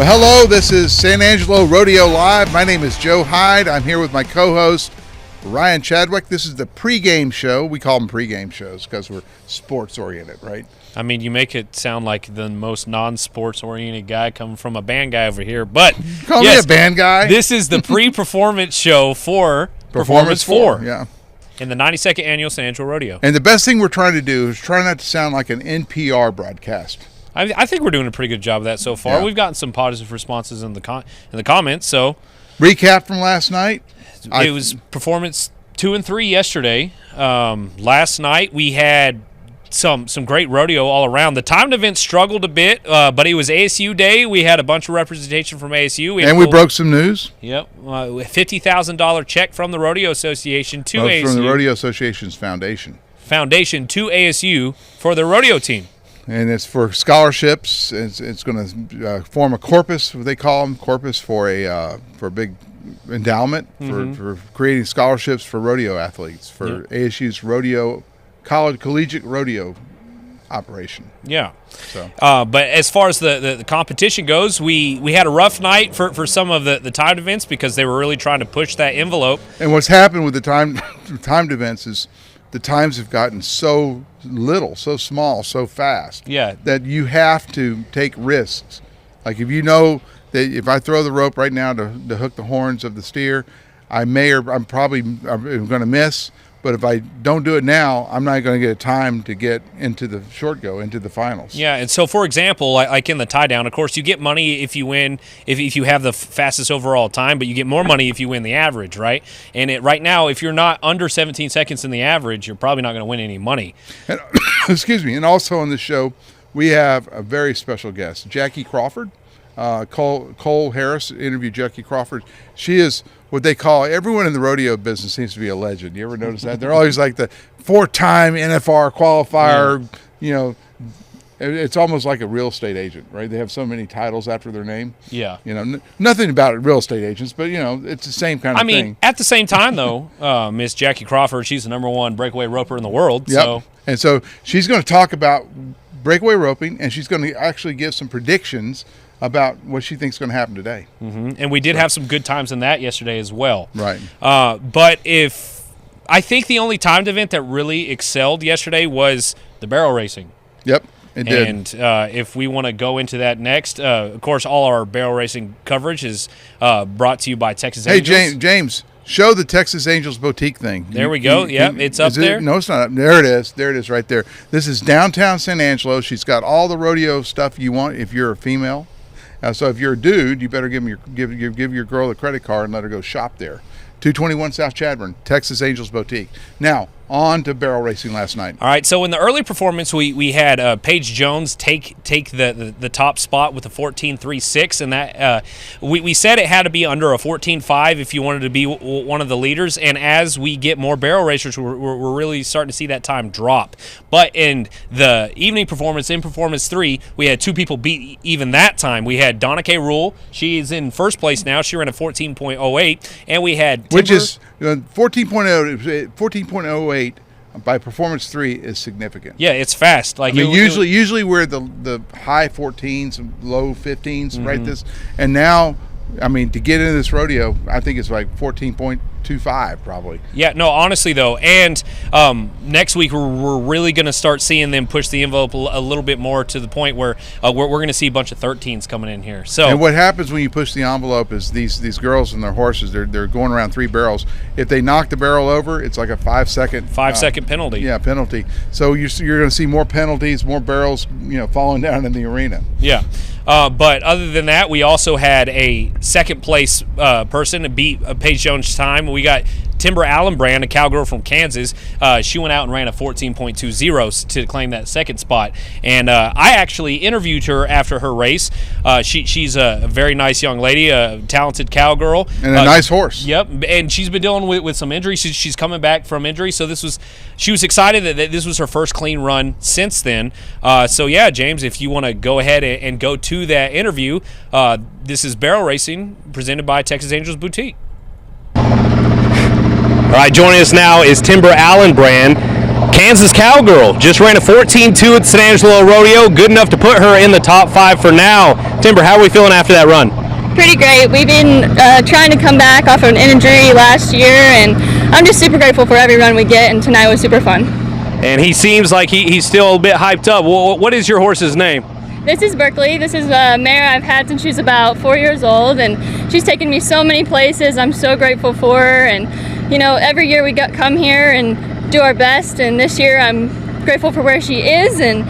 Well, hello, this is San Angelo Rodeo Live. My name is Joe Hyde. I'm here with my co-host, Ryan Chadwick. This is the pregame show. We call them pregame shows because we're sports-oriented, right? I mean, you make it sound like the most non-sports-oriented guy coming from a band guy over here. But, Call me a band guy. This is the pre-performance show for Performance 4. Yeah. In the 92nd Annual San Angelo Rodeo. And the best thing we're trying to do is try not to sound like an NPR broadcast. I think we're doing a pretty good job of that so far. Yeah. We've gotten some positive responses in the comments. So recap from last night. It was performance 2 and 3 yesterday. Last night we had some great rodeo all around. The timed event struggled a bit, but it was ASU day. We had a bunch of representation from ASU. We broke some news. Yep, $50,000 check from the Rodeo Association to ASU. From the Rodeo Association's foundation To ASU for their rodeo team. And it's for scholarships. It's going to form a corpus, what they call them, corpus for a big endowment for creating scholarships for rodeo athletes for ASU's rodeo collegiate rodeo operation. Yeah. So, but as far as the competition goes, we had a rough night for some of the timed events because they were really trying to push that envelope. And what's happened with the timed events is the times have gotten so little, so small, so fast that you have to take risks. Like if you know that if I throw the rope right now to hook the horns of the steer, I'm probably going to miss. But if I don't do it now, I'm not going to get a time to get into the short go, into the finals. Yeah, and so, for example, like in the tie-down, of course, you get money if you win, if you have the fastest overall time, but you get more money if you win the average, right? And right now, if you're not under 17 seconds in the average, you're probably not going to win any money. And, excuse me. And also on the show, we have a very special guest, Jackie Crawford. Cole Harris interviewed Jackie Crawford. She is what they call, everyone in the rodeo business seems to be a legend. You ever notice that? They're always like the 4-time NFR qualifier. You know, it's almost like a real estate agent, right? They have so many titles after their name. Yeah. You know, nothing about it, real estate agents, but, you know, it's the same kind of thing. I mean, at the same time, though, Miss Jackie Crawford, she's the #1 breakaway roper in the world. Yep. So. And so she's going to talk about breakaway roping, and she's going to actually give some predictions about what she thinks is going to happen today. Mm-hmm. And we did have some good times in that yesterday as well. Right. But I think the only timed event that really excelled yesterday was the barrel racing. Yep, it did. And if we want to go into that next, of course, all our barrel racing coverage is brought to you by Texas Angels. Hey, James, show the Texas Angels boutique thing. There we go. Yep, it's up there. No, it's not up. There it is. There it is right there. This is downtown San Angelo. She's got all the rodeo stuff you want if you're a female. So if you're a dude, you better give your girl a credit card and let her go shop there. 221 South Chadbourne, Texas Angels Boutique. Now, on to barrel racing last night. All right, so in the early performance, we had Paige Jones take the top spot with a 14.36, and that we said it had to be under a 14.5 if you wanted to be one of the leaders. And as we get more barrel racers, we're really starting to see that time drop. But in the evening performance, in Performance 3, we had 2 people beat even that time. We had Donna K. Rule. She's in first place now. She ran a 14.08, and we had Timber, which is 14.08 by Performance 3 is significant. Yeah, it's fast. Like usually we're the high 14s, low 15s, right? And now, I mean, to get into this rodeo, I think it's like 14.25 probably. Yeah, no, honestly though, and next week we're really going to start seeing them push the envelope a little bit more to the point where we're going to see a bunch of 13s coming in here. So, and what happens when you push the envelope is these girls and their horses, they're going around 3 barrels. If they knock the barrel over, it's like a 5-second penalty. Yeah, penalty. So you're going to see more penalties, more barrels, falling down in the arena. Yeah. But other than that, we also had a second place person to beat Paige Jones' time. We got Timber Allenbrand, a cowgirl from Kansas. She went out and ran a 14.20 to claim that second spot. And I actually interviewed her after her race. She's a very nice young lady, a talented cowgirl. And a nice horse. Yep. And she's been dealing with some injuries. She's coming back from injury. So she was excited that this was her first clean run since then. So, yeah, James, if you want to go ahead and go to that interview, this is Barrel Racing presented by Texas Angels Boutique. All right, joining us now is Timber Allenbrand. Kansas Cowgirl just ran a 14.2 at San Angelo Rodeo, good enough to put her in the top 5 for now. Timber, how are we feeling after that run? Pretty great. We've been trying to come back off of an injury last year, and I'm just super grateful for every run we get, and tonight was super fun. And he seems like he's still a bit hyped up. What is your horse's name? This is Berkeley. This is a mare I've had since she's about 4 years old, and she's taken me so many places. I'm so grateful for her, and every year we come here and do our best, and this year I'm grateful for where she is, and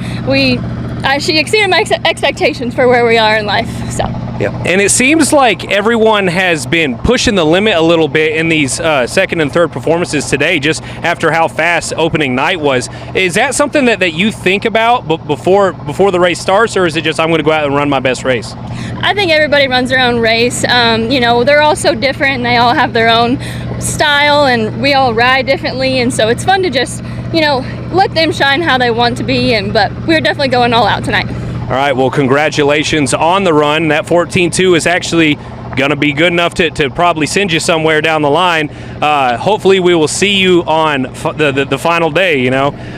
she exceeded my expectations for where we are in life. So. Yeah. And it seems like everyone has been pushing the limit a little bit in these second and third performances today, just after how fast opening night was. Is that something that you think about before the race starts, or is it just I'm going to go out and run my best race? I think everybody runs their own race. They're all so different, and they all have their own style, and we all ride differently, and so it's fun to just let them shine how they want to be. But we're definitely going all out tonight. All right, well, congratulations on the run. That 14.2 is actually going to be good enough to probably send you somewhere down the line. Hopefully we will see you on the final day,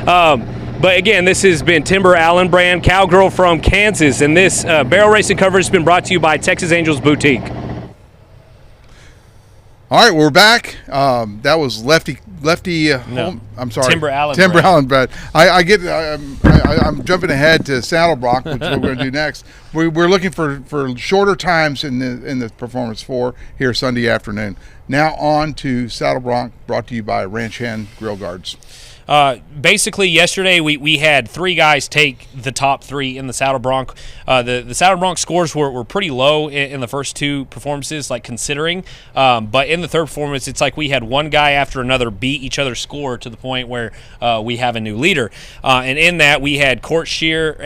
But again, this has been Timber Allenbrand, Cowgirl from Kansas, and this barrel racing coverage has been brought to you by Texas Angels Boutique. All right, we're back. That was Lefty. I'm sorry, Timber Allenbrand. Timber Allenbrand. I'm jumping ahead to Saddlebrock, which is what we're going to do next. We're looking for shorter times in the Performance 4 here Sunday afternoon. Now on to Saddlebrock, brought to you by Ranch Hand Grill Guards. Basically, yesterday we had 3 guys take the top 3 in the Saddle Bronc. The Saddle Bronc scores were pretty low in the first 2 performances, considering. But in the third performance, it's like we had one guy after another beat each other's score to the point where we have a new leader. And in that, we had Court Shear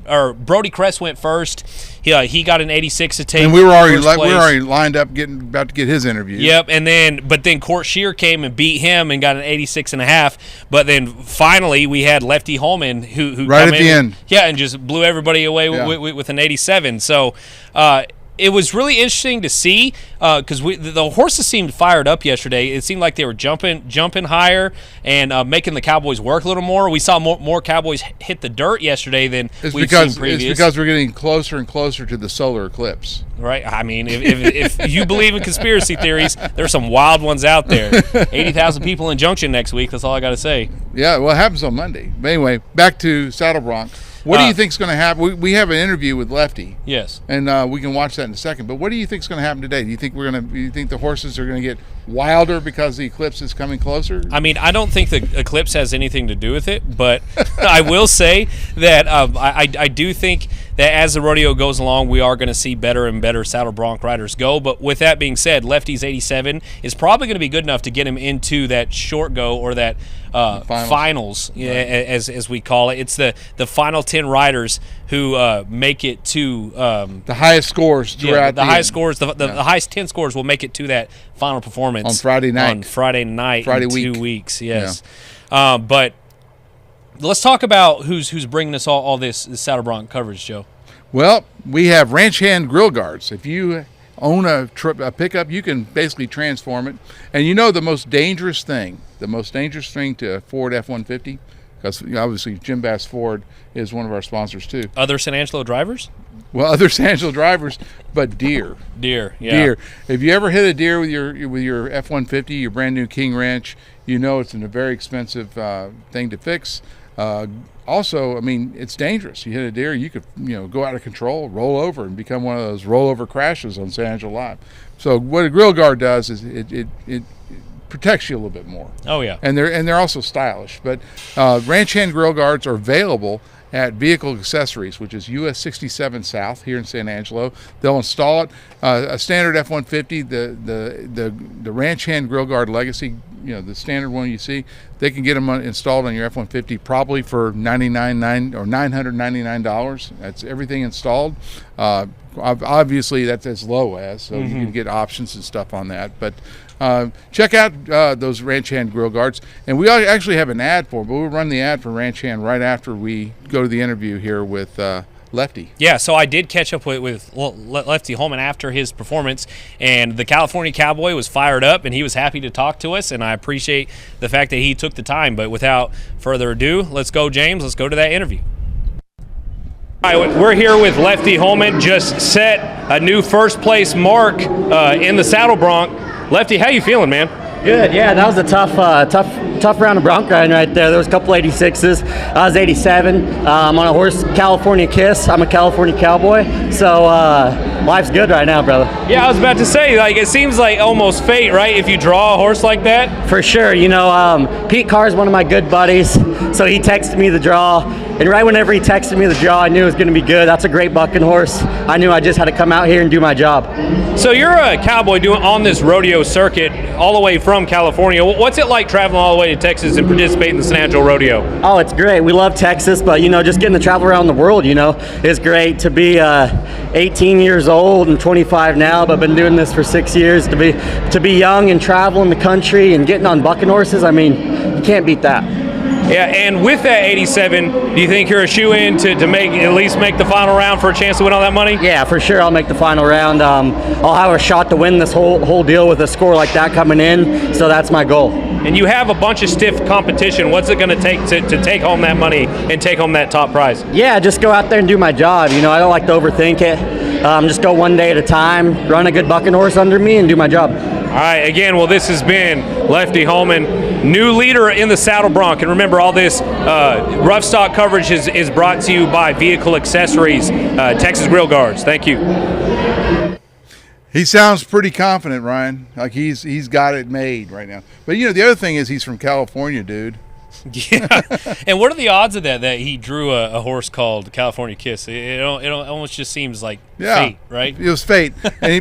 or Brody Cress went first. He got an 86 to take. And we were already lined up about to get his interview. Yep, but then Court Shear came and beat him and got an 86.5. But then finally we had Lefty Holman who right at the end. Yeah, and just blew everybody away with an 87. So it was really interesting to see because the horses seemed fired up yesterday. It seemed like they were jumping higher and making the Cowboys work a little more. We saw more Cowboys hit the dirt yesterday than we've seen previous. It's because we're getting closer and closer to the solar eclipse. Right. I mean, if you believe in conspiracy theories, there's some wild ones out there. 80,000 people in Junction next week. That's all I got to say. Yeah, well, it happens on Monday. But anyway, back to Saddle Bronc. What do you think is going to happen? We have an interview with Lefty. Yes. And we can watch that in a second. But what do you think is going to happen today? Do you think the horses are going to get wilder because the eclipse is coming closer? I mean, I don't think the eclipse has anything to do with it, but I will say that I do think that as the rodeo goes along, we are going to see better and better Saddle Bronc riders go. But with that being said, Lefty's 87 is probably going to be good enough to get him into that short go or that finals right. as we call it. It's the final 10 riders who make it to the highest scores throughout the highest scores. The highest 10 scores will make it to that final performance on Friday night. In 2 weeks. Yes, yeah. But let's talk about who's bringing us all this Saddle Bronc coverage, Joe. Well, we have Ranch Hand Grill Guards. If you own a pickup, you can basically transform it. And the most dangerous thing to a Ford F-150, because obviously Jim Bass Ford is one of our sponsors too. Other San Angelo drivers? Well, other San Angelo drivers, but deer. Deer. If you ever hit a deer with your F-150, your brand new King Ranch, it's a very expensive thing to fix. Also, I mean, it's dangerous. You hit a deer, you could, go out of control, roll over, and become one of those rollover crashes on San Angelo Live. So what a grill guard does is it protects you a little bit more. Oh yeah. And they're also stylish. But Ranch Hand Grill Guards are available at Vehicle Accessories, which is US 67 South here in San Angelo. They'll install it. A standard F-150, the Ranch Hand Grill Guard Legacy, the standard one you see, they can get them installed on your F-150 probably for $999. That's everything installed. Obviously, that's as low as, so you can get options and stuff on that. But check out those Ranch Hand Grill Guards. And we actually have an ad for them, but we'll run the ad for Ranch Hand right after we go to the interview here with Lefty. Yeah, so I did catch up with Lefty Holman after his performance, and the California Cowboy was fired up, and he was happy to talk to us, and I appreciate the fact that he took the time. But without further ado, let's go, James. Let's go to that interview. All right, we're here with Lefty Holman, just set a new first-place mark in the Saddle Bronc. Lefty, how you feeling, man? Good, yeah, that was a tough round of bronc riding right there. There was a couple 86s. I was 87. I'm on a horse, California Kiss. I'm a California Cowboy, so life's good right now, brother. Yeah, I was about to say, like, it seems like almost fate, right? If you draw a horse like that. For sure, you know, Pete Carr's one of my good buddies, so he texted me the draw. And right whenever he texted me the draw, I knew it was going to be good. That's a great bucking horse. I knew I just had to come out here and do my job. So you're a cowboy doing on this rodeo circuit all the way from California. What's it like traveling all the way to Texas and participating in the San Angelo Rodeo? Oh, it's great. We love Texas, but, you know, just getting to travel around the world, you know, is great. To be 18 years old and 25 now, but been doing this for 6 years. To be young and traveling the country and getting on bucking horses, I mean, you can't beat that. Yeah, and with that 87, do you think you're a shoe-in to at least make the final round for a chance to win all that money? Yeah, for sure. I'll make the final round. I'll have a shot to win this whole deal with a score like that coming in, so that's my goal. And you have a bunch of stiff competition. What's it going to take to take home that money and take home that top prize? Yeah, just go out there and do my job. You know, I don't like to overthink it. Just go one day at a time, run a good bucking horse under me, and do my job. All right, again, well, this has been Lefty Holman, new leader in the Saddle Bronc. And remember, all this rough stock coverage is brought to you by Vehicle Accessories, Texas Grill Guards. Thank you. He sounds pretty confident, Ryan. Like he's got it made right now. But, you know, the other thing is he's from California, dude. Yeah, and what are the odds of that he drew a horse called California Kiss? It almost just seems like fate, right? It was fate. I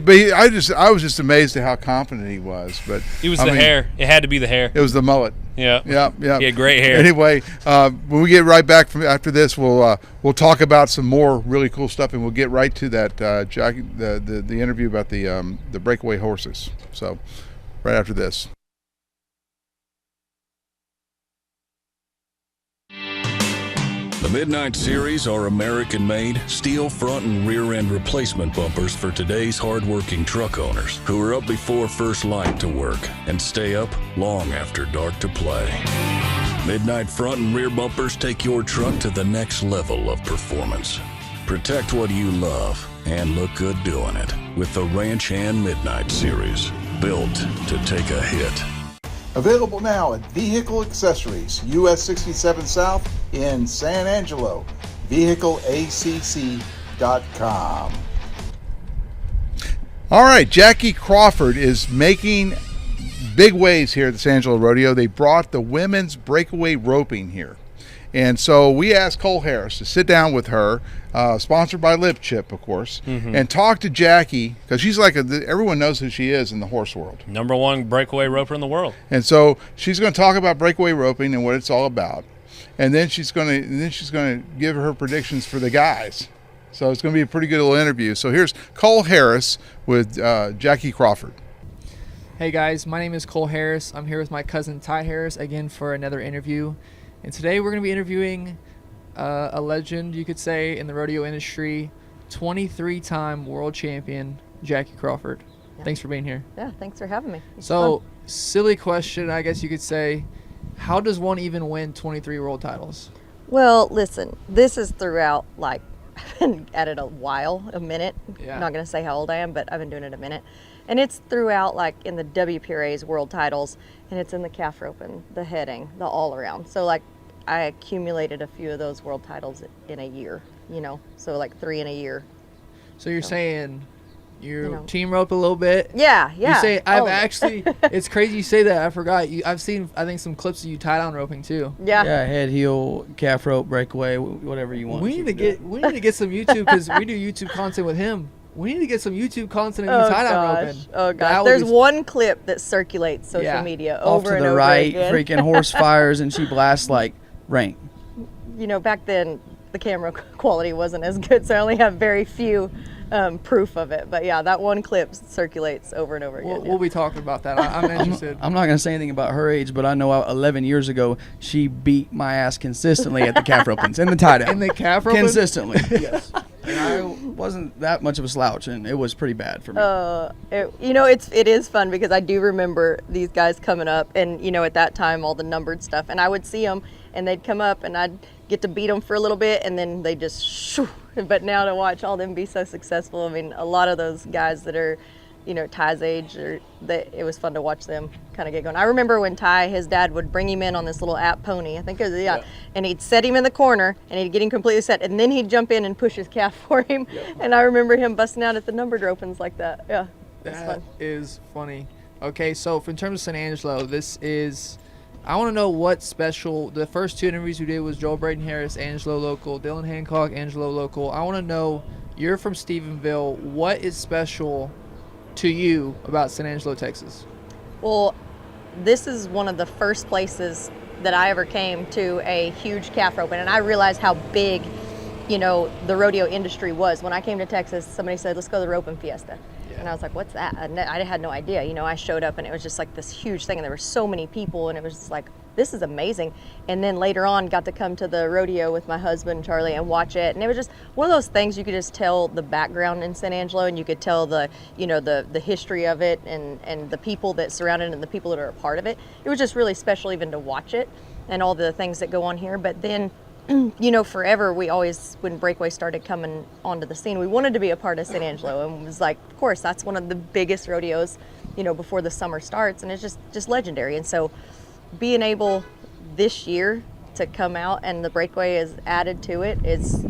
was just amazed at how confident he was. But it was hair. It had to be the hair. It was the mullet. Yeah. He had great hair. Anyway, when we get right back from after this, we'll talk about some more really cool stuff, and we'll get right to that Jackie, the interview about the breakaway horses. So, right after this. The Midnight Series are American-made, steel front and rear end replacement bumpers for today's hard-working truck owners who are up before first light to work and stay up long after dark to play. Midnight front and rear bumpers take your truck to the next level of performance. Protect what you love and look good doing it with the Ranch Hand Midnight Series, built to take a hit. Available now at Vehicle Accessories, US 67 South in San Angelo. VehicleACC.com. All right, Jackie Crawford is making big waves here at the San Angelo Rodeo. They brought the women's breakaway roping here. And so we asked Cole Harris to sit down with her, sponsored by Lip Chip, of course, and talk to Jackie, because she's like, everyone knows who she is in the horse world. #1 breakaway roper in the world. And so she's going to talk about breakaway roping and what it's all about. And then she's going to give her predictions for the guys. So it's going to be a pretty good little interview. So here's Cole Harris with Jackie Crawford. Hey guys, my name is Cole Harris. I'm here with my cousin Ty Harris again for another interview. And today we're going to be interviewing a legend, you could say, in the rodeo industry, 23-time world champion, Jackie Crawford. Yeah. Thanks for being here. Yeah, thanks for having me. It's so, fun. Silly question, I guess you could say, how does one even win 23 world titles? Well, listen, this is throughout, like, I've been at it a minute. Yeah. I'm not going to say how old I am, but I've been doing it a minute. And it's throughout, like, in the WPRA's world titles, and it's in the calf roping, the heading, the all-around. So, like, I accumulated a few of those world titles in a year, you know, so like 3 in a year. So you're saying you team rope a little bit? Yeah. You say, actually, it's crazy you say that. I forgot. I've seen, I think, some clips of you tie down roping too. Yeah. Yeah, head, heel, calf rope, breakaway, whatever you want. We need to get some YouTube, because we do YouTube content with him. We need to get some YouTube content of you tie down roping. Oh gosh. There's one clip that circulates social media over and over right, again. freaking horse fires, and she blasts like rain. You know, back then the camera quality wasn't as good, so I only have very few proof of it. But yeah, that one clip circulates over and over again. We'll be talking about that. I'm interested. I'm not going to say anything about her age, but I know 11 years ago she beat my ass consistently at the calf ropings and the tie down. In the calf roping? Consistently, yes. And I wasn't that much of a slouch, and it was pretty bad for me. It is fun because I do remember these guys coming up, and at that time all the numbered stuff, and I would see them, and they'd come up, and I'd get to beat them for a little bit, and then they just shoo. But now to watch all them be so successful, I mean, a lot of those guys that are, Ty's age, it was fun to watch them kind of get going. I remember when Ty, his dad would bring him in on this little app pony, I think it was, and he'd set him in the corner, and he'd get him completely set, and then he'd jump in and push his calf for him, and I remember him busting out at the numbered ropings like that. Yeah, it's fun. That is funny. Okay, so in terms of San Angelo, I want to know what's special. The first 2 interviews we did was Joel Braden Harris, Angelo local, Dylan Hancock, Angelo local. I want to know, you're from Stephenville, what is special to you about San Angelo, Texas? Well, this is one of the first places that I ever came to a huge calf roping, and I realized how big, the rodeo industry was. When I came to Texas, somebody said, let's go to the roping fiesta. And I was like, what's that? And I had no idea. I showed up and it was just like this huge thing, and there were so many people, and it was just like, this is amazing. And then later on got to come to the rodeo with my husband, Charlie, and watch it. And it was just one of those things you could just tell the background in San Angelo, and you could tell the history of it, and the people that surround it and the people that are a part of it. It was just really special even to watch it and all the things that go on here. But then forever we always, when Breakaway started coming onto the scene, we wanted to be a part of San Angelo, and it was like, of course, that's one of the biggest rodeos, before the summer starts, and it's just legendary. And so being able this year to come out and the Breakaway is added to it is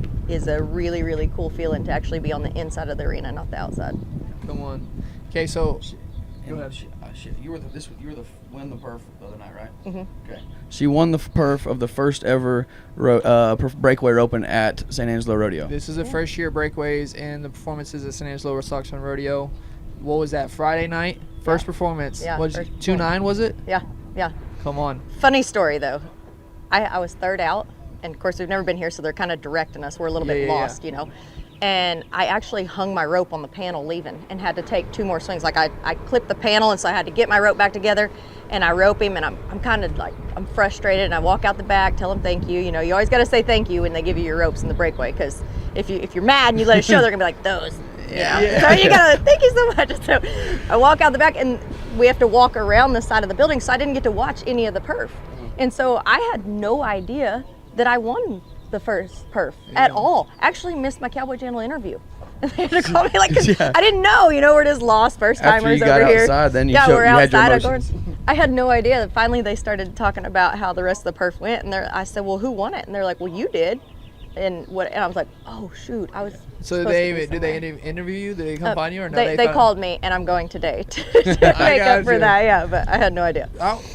a really, really cool feeling, to actually be on the inside of the arena, not the outside. Come on. Okay, so You were the win the perf the other night, right? Mm-hmm. Okay. She won the perf of the first ever Breakaway Roping at San Angelo Rodeo. This is the first year Breakaways and the performances at San Angelo Rodeo Rodeo. What was that, Friday night? First performance. Yeah. 2-9 was it? Yeah. Come on. Funny story though. I was third out, and of course we've never been here, so they're kind of directing us. We're a little bit lost, And I actually hung my rope on the panel leaving and had to take 2 more swings. Like I clipped the panel, and so I had to get my rope back together, and I rope him, and I'm kind of like, I'm frustrated, and I walk out the back, tell them thank you. You always got to say thank you when they give you your ropes in the Breakaway, because if you're mad and you let it show, they're gonna be like, those. So you gotta thank you so much. So I walk out the back, and we have to walk around the side of the building, so I didn't get to watch any of the perf. And so I had no idea that I won the first perf at all. Actually missed my Cowboy Channel interview. They had to call me I didn't know, we're just lost first timers over here. After you got outside, then you we're had your outside. emotions. I had no idea that finally they started talking about how the rest of the perf went, and I said, well, who won it? And they're like, well, you did. And I was like, oh shoot, I was. So did they interview you? Did they come find you, or no? They called me, and I'm going today to make up for that. Yeah, but I had no idea.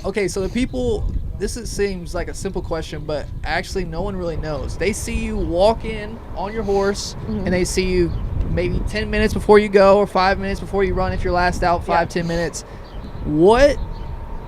Okay, so the people. Seems like a simple question, but actually no one really knows. They see you walk in on your horse, and they see you maybe 10 minutes before you go, or 5 minutes before you run if you're last out, 10 minutes. What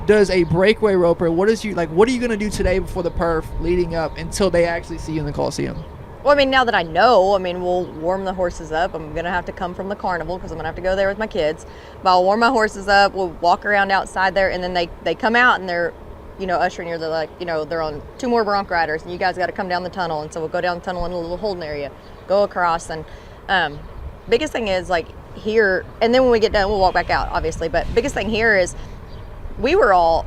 does a breakaway roper, what are you going to do today before the perf leading up until they actually see you in the Coliseum? Well, now that I know, we'll warm the horses up. I'm going to have to come from the carnival because I'm going to have to go there with my kids. But I'll warm my horses up. We'll walk around outside there, and then they come out, and they're ushering you. They're like, they're on 2 more bronc riders, and you guys got to come down the tunnel. And so we'll go down the tunnel in a little holding area, go across. And biggest thing is here, and then when we get done, we'll walk back out, obviously. But biggest thing here is we were all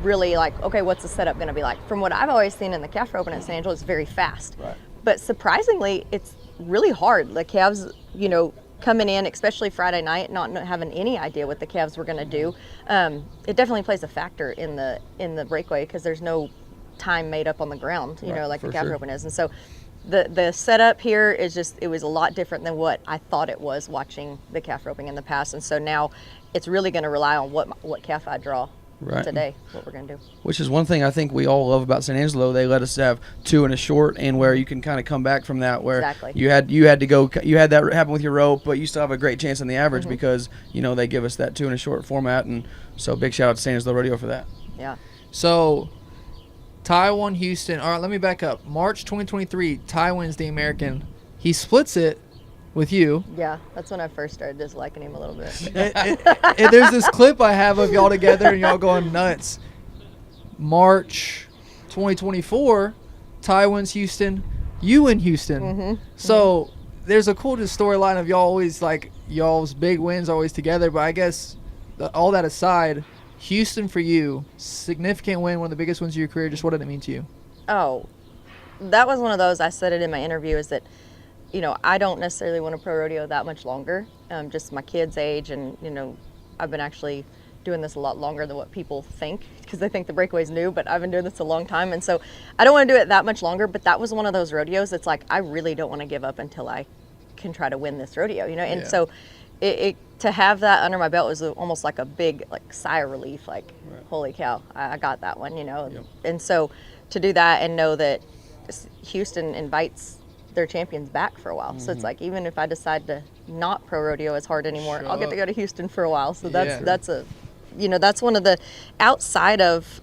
really okay, what's the setup going to be like? From what I've always seen in the calf roping at San Angelo, it's very fast. Right. But surprisingly, it's really hard. The calves, coming in, especially Friday night, not having any idea what the calves were going to do, it definitely plays a factor in the breakaway, because there's no time made up on the ground, like the calf roping is. And so the setup here is it was a lot different than what I thought it was watching the calf roping in the past. And so now it's really going to rely on what calf I draw today, what we're going to do. Which is one thing I think we all love about San Angelo. They let us have 2 and a short, and where you can kind of come back from that, where you had that happen with your rope, but you still have a great chance in the average because they give us that 2 and a short format. And so big shout out to San Angelo Rodeo for that. Yeah. So Ty won Houston. All right, let me back up. March 2023, Ty wins the American. He splits it with you. Yeah, that's when I first started disliking him a little bit. And there's this clip I have of y'all together and y'all going nuts. March 2024, Ty wins Houston. You win Houston. Mm-hmm. So there's a cool just storyline of y'all always like y'all's big wins always together. But I guess all that aside, Houston for you, significant win, one of the biggest wins of your career. Just what did it mean to you? Oh, that was one of those. I said it in my interview. Is that, you know, I don't necessarily want to pro rodeo that much longer. Just my kids' age, and you know, I've been actually doing this a lot longer than what people think, because they think the breakaway's new, but I've been doing this a long time, and so I don't want to do it that much longer. But that was one of those rodeos that's like, I really don't want to give up until I can try to win this rodeo, you know. And so it to have that under my belt was almost like a big like sigh of relief, like holy cow, I got that one, you know. And so to do that and know that Houston invites their champions back for a while, so it's like, even if I decide to not pro rodeo as hard anymore, I'll get to go to Houston for a while. So that's a, you know, that's one of the, outside of,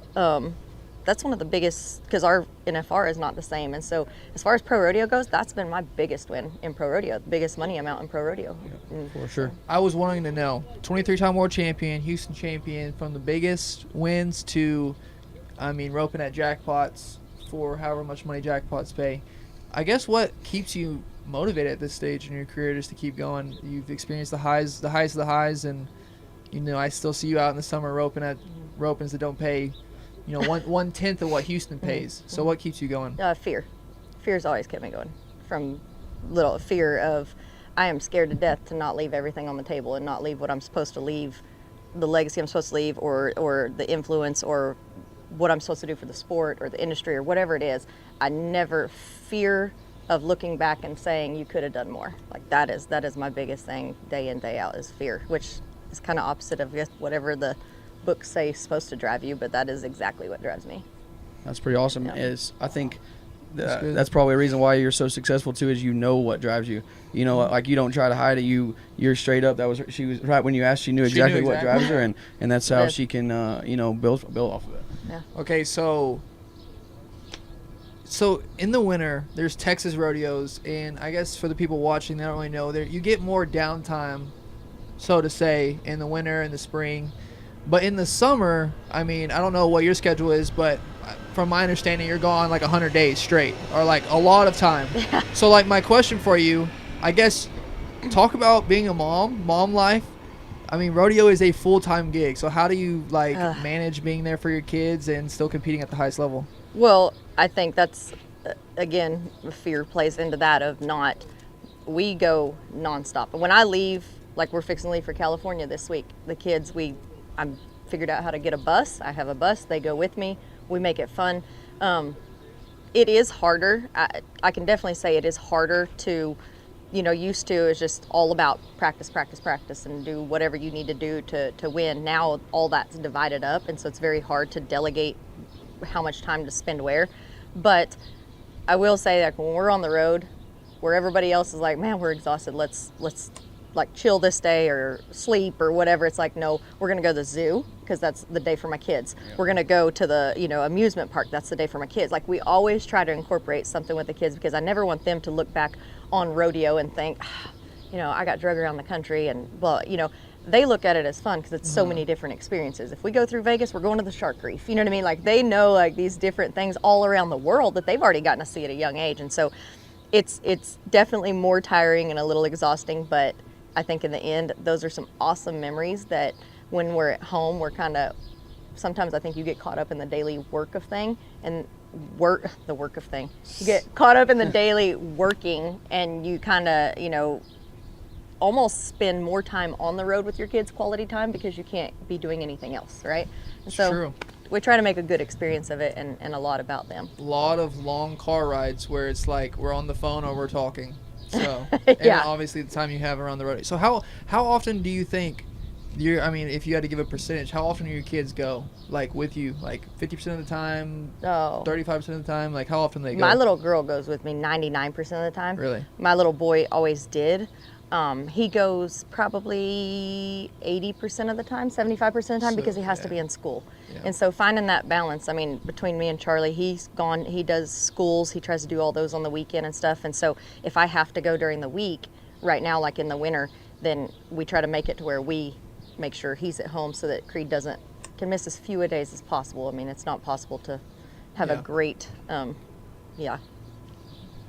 that's one of the biggest, because our NFR is not the same. And so as far as pro rodeo goes, that's been my biggest win in pro rodeo, the biggest money amount in pro rodeo. For sure. I was wanting to know, 23-time world champion, Houston champion, from the biggest wins to, I mean, roping at jackpots for however much money jackpots pay. I guess what keeps you motivated at this stage in your career just to keep going? You've experienced the highs of the highs, and you know, I still see you out in the summer roping at ropings that don't pay, you know, 1/10 of what Houston pays. So what keeps you going? Fear. Fear's always kept me going. From little fear of, I am scared to death to not leave everything on the table and not leave what I'm supposed to leave, the legacy I'm supposed to leave, or the influence, or what I'm supposed to do for the sport or the industry or whatever it is. I never fear of looking back and saying you could have done more. Like that is my biggest thing day in, day out, is fear, which is kind of opposite of whatever the books say is supposed to drive you, but that is exactly what drives me. That's pretty awesome. Is I think that's probably a reason why you're so successful too, is you know what drives you. You know, like you don't try to hide it. You're straight up. She was right when you asked. She knew exactly what drives her, and that's how she can you know, build off of it. Yeah. Okay, so in the winter there's Texas rodeos, and I guess for the people watching, they don't really know, there you get more downtime, so to say, in the winter and the spring. But in the summer, I mean, I don't know what your schedule is, but from my understanding, you're gone like 100 days straight, or like a lot of time. Yeah. So like my question for you, I guess, talk about being a mom life. I mean, rodeo is a full-time gig. So how do you like manage being there for your kids and still competing at the highest level? Well, I think that's, again, fear plays into that of not, we go nonstop. And when I leave, like we're fixing to leave for California this week, the kids, I'm figured out how to get a bus. I have a bus. They go with me. We make it fun. It is harder. I can definitely say it is harder to, you know, used to is just all about practice, and do whatever you need to do to win. Now all that's divided up, and so it's very hard to delegate how much time to spend where. But I will say that when we're on the road, where everybody else is like, man, we're exhausted, let's like chill this day or sleep or whatever, it's like, no, we're gonna go to the zoo because that's the day for my kids. We're gonna go to the, you know, amusement park, that's the day for my kids. Like we always try to incorporate something with the kids, because I never want them to look back on rodeo and think, you know, I got drug around the country, and well, you know, they look at it as fun because it's so many different experiences. If we go through Vegas, we're going to the shark reef, you know what I mean? Like they know like these different things all around the world that they've already gotten to see at a young age. And so it's definitely more tiring and a little exhausting, but I think in the end, those are some awesome memories that when we're at home, we're kind of, sometimes I think you get caught up in the daily work of thing, and you get caught up in the daily working, and you kind of, you know, almost spend more time on the road with your kids, quality time, because you can't be doing anything else, right? And so true. We try to make a good experience of it, and a lot about them. A lot of long car rides where it's like we're on the phone or we're talking. So, yeah. And obviously the time you have around the road. So how often do you think I mean, if you had to give a percentage, how often do your kids go, like, with you? Like, 50% of the time? 35% of the time? Like, how often do they go? My little girl goes with me 99% of the time. Really? My little boy always did. He goes probably 80% of the time, 75% of the time, because he has to be in school. Yeah. And so finding that balance, I mean, between me and Charlie, he's gone, he does schools, he tries to do all those on the weekend and stuff. And so if I have to go during the week, right now, like in the winter, then we try to make it to where we make sure he's at home so that Creed can miss as few a days as possible. I mean, it's not possible to have a great,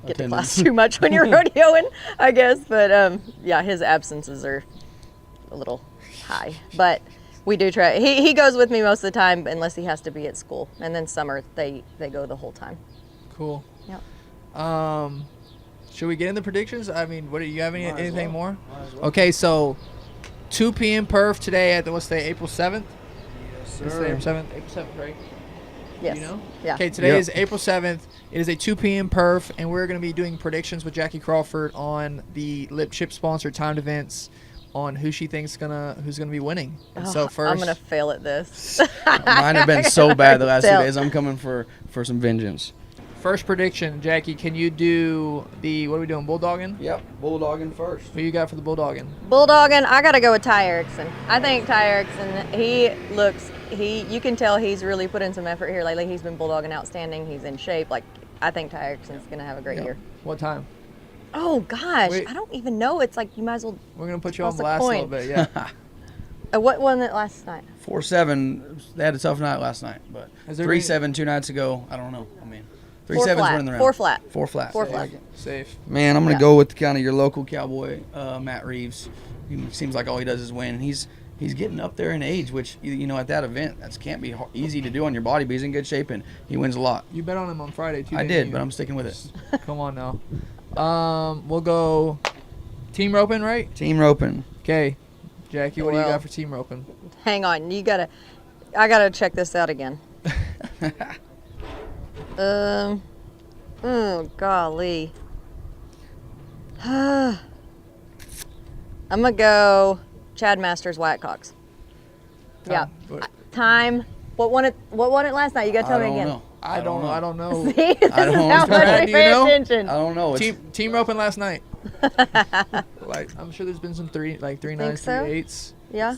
get to class too much when you're rodeoing, I guess. But yeah, his absences are a little high. But we do try. He goes with me most of the time unless he has to be at school. And then summer they go the whole time. Cool. Yep. Should we get in the predictions? I mean, what do you have anything more? Okay, so 2 p.m. perf today at what's today, April 7th? Yes, sir. April 7th, right? Yes. You know? Yeah. Okay, today is April 7th. It is a 2 p.m. perf, and we're going to be doing predictions with Jackie Crawford on the Lip Chip sponsored timed events on who she thinks who's gonna be winning. And so first, I'm gonna fail at this. Mine have been so bad the last 2 days. I'm coming for some vengeance. First prediction, Jackie, can you do what are we doing, bulldogging? Yep, bulldogging first. Who you got for the bulldogging? Bulldogging, I gotta go with Ty Erickson. I think Ty Erickson, you can tell he's really put in some effort here lately. He's been bulldogging outstanding. He's in shape. I think Ty Erickson's gonna have a great year. What time? Oh gosh, I don't even know. It's like you might as well. We're gonna put you on blast a little bit, yeah. What won it last night? 4-7. They had a tough night last night, but 3-7 2 nights ago. I don't know. I mean, 3-7's winning the round. 4 flat. 4 flat. 4 flat. Safe. Man, I'm gonna go with kind of your local cowboy, Matt Reeves. He seems like all he does is win. He's getting up there in age, which at that event that can't be easy to do on your body, but he's in good shape and he wins a lot. You bet on him on Friday too. I did, but I'm sticking with it. Come on now. We'll go team roping, right? Team roping. Okay, Jackie, what do you got for team roping? Hang on, I gotta check this out again. Oh golly. I'm gonna go Chad Masters Whitecocks. Yeah. Time. What won it last night? You gotta tell me again. I don't know. See, this I don't is know. how much I pay attention. I don't know. Team roping last night. I'm sure there's been some 3 9s, 3 8s. Yeah.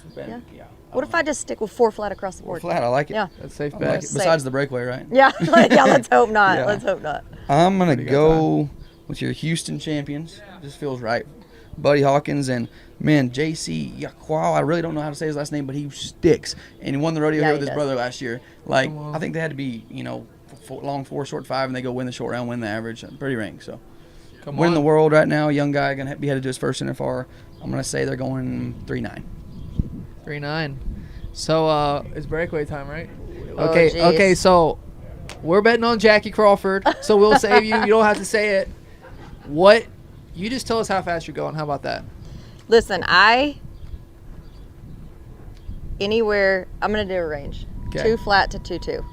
What if I just stick with 4 flat across the board? 4 flat, I like it. Yeah. That's safe bet. Like it. Besides the breakaway, right? Yeah. Yeah. Let's hope not. Yeah. Let's hope not. I'm gonna go with your Houston champions. Just feels right. Buddy Hawkins and JC Yaquau. I really don't know how to say his last name, but he sticks. And he won the rodeo here with his brother last year. I think they had to be long 4, short 5, and they go win the short round, win the average. Pretty ranked. So winning the world right now. Young guy gonna be headed to his first NFR. I'm gonna say they're going 3-9. 3-9. So it's breakaway time, right? Oh, okay. So we're betting on Jackie Crawford. So we'll save you. You don't have to say it. What? You just tell us how fast you're going. How about that? Listen, anywhere. I'm gonna do a range. 2 flat to 2-2.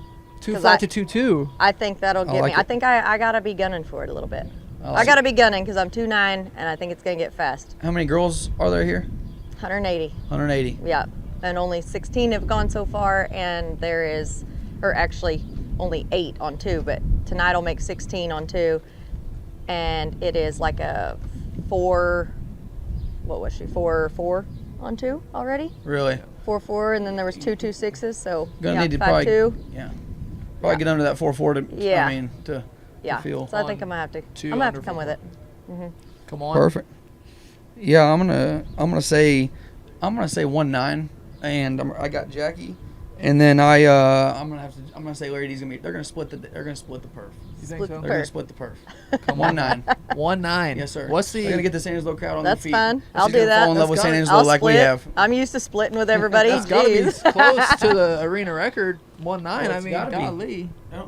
2 flat to 2-2. I think that'll get me. I think I gotta be gunning for it a little bit. I gotta be gunning because I'm 2-9 and I think it's gonna get fast. How many girls are there here? 180. 180. Yeah, and only 16 have gone so far, and actually only 8 on 2. But tonight I'll make 16 on 2, and it is like a 4. What was she? 4-4 on 2 already. Really? 4-4, and then there was 2 2-6s. So gonna need to 5-2. Probably get under that 4-4 to. Yeah. I mean to feel. So I think I'm gonna have to come with it. Mm-hmm. Come on. Perfect. Yeah, I'm gonna say 1-9, and I got Jackie, and then I'm gonna say Larry D's gonna be. They're gonna split the perf. You think so? They're gonna split the perf. 1-9. 1-9. Yes, sir. They're gonna get the San Angelo crowd on their feet. That's fine. I'll She's gonna do that. Fall in love with San Angelo I'll like we split. have. I'm used to splitting with everybody. That's gotta be close to the arena record. 1-9. I mean, golly. Yeah,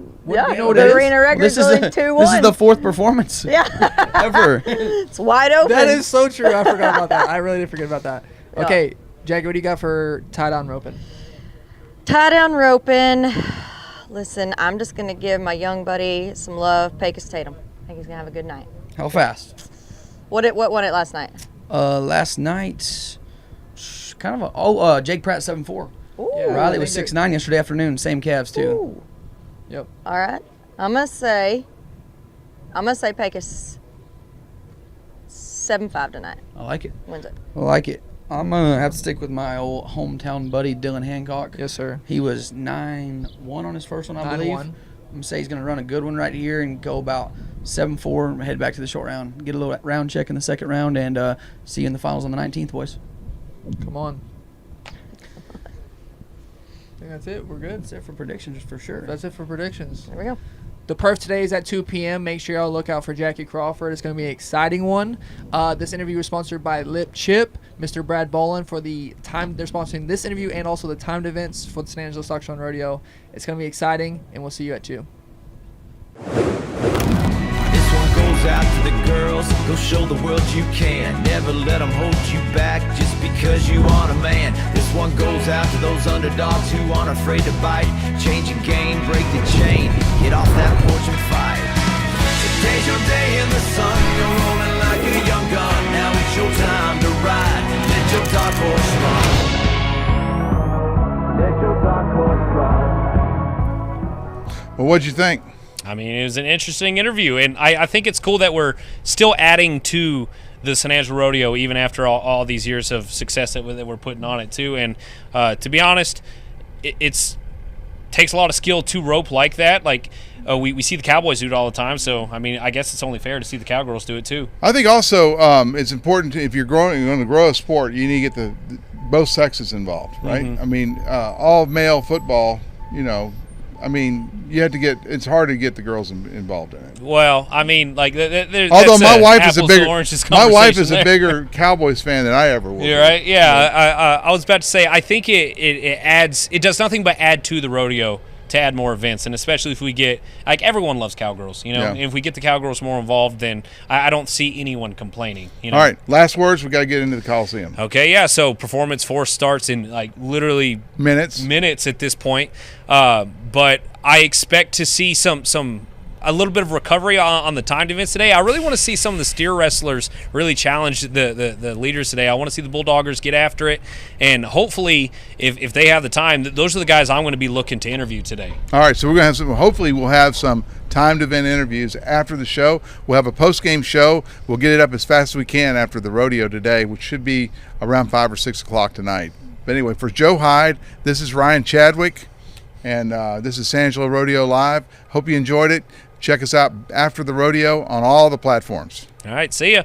you know what the it is? arena record is 2-1. This is the 4th performance. ever. It's wide open. That is so true. I forgot about that. I really did forget about that. Okay, Jackie, what do you got for tie-down roping? Tie-down roping. Listen, I'm just going to give my young buddy some love, Pecos Tatum. I think he's going to have a good night. How fast? What won it last night? Last night, kind of Jake Pratt 7-4. Yeah, Riley was 6-9 yesterday afternoon. Same calves too. Ooh. Yep. All right. I'm gonna say Pecos 7-5 tonight. I like it. Wins it. I like it. I'm gonna have to stick with my old hometown buddy Dylan Hancock. Yes, sir. He was 9-1 on his first one, I believe. 9-1. I'm gonna say he's gonna run a good one right here and go about 7-4. Head back to the short round. Get a little round check in the second round, and see you in the finals on the 19th, boys. Come on. I think that's it. We're good. That's it for predictions for sure. That's it for predictions. There we go. The perf today is at 2 p.m. Make sure y'all look out for Jackie Crawford. It's going to be an exciting one. This interview is sponsored by Lip Chip, Mr. Brad Bolin for the time. They're sponsoring this interview and also the timed events for the San Angelo Stock Show and Rodeo. It's going to be exciting, and we'll see you at 2. This one goes out to the girls. Go show the world you can. Never let them hold you back just because you aren't a man. This one goes out to those underdogs who aren't afraid to bite. Change your game, break the chain. Get off that porch and fight. Today's your day in the sun. You're rolling like a young gun. Now it's your time to ride. Let your dark horse run. Let your dark horse run. Well, what'd you think? I mean, it was an interesting interview, and I think it's cool that we're still adding to the San Angelo Rodeo even after all these years of success that we're putting on it too. And to be honest, it's takes a lot of skill to rope like that. Like we see the Cowboys do it all the time, so I mean, I guess it's only fair to see the Cowgirls do it too. I think also it's important if you're going to grow a sport, you need to get both sexes involved, right? Mm-hmm. I mean, all male football, I mean, you have to it's hard to get the girls involved in it. Well, I mean, like, although my wife is a bigger Cowboys fan than I ever was. You're right. Yeah, I was about to say, I think it does nothing but add to the rodeo to add more events, and especially if we get, like, everyone loves Cowgirls, And if we get the Cowgirls more involved, then I don't see anyone complaining. All right, last words. We got to get into the Coliseum. Okay, yeah. So Performance 4 starts in like literally minutes at this point, but I expect to see a little bit of recovery on the timed events today. I really want to see some of the steer wrestlers really challenge the leaders today. I want to see the Bulldoggers get after it, and hopefully, if they have the time, those are the guys I'm going to be looking to interview today. All right, so we're going to have hopefully we'll have some timed event interviews after the show. We'll have a post-game show. We'll get it up as fast as we can after the rodeo today, which should be around 5 or 6 o'clock tonight. But anyway, for Joe Hyde, this is Ryan Chadwick, and this is San Angelo Rodeo Live. Hope you enjoyed it. Check us out after the rodeo on all the platforms. All right, see ya.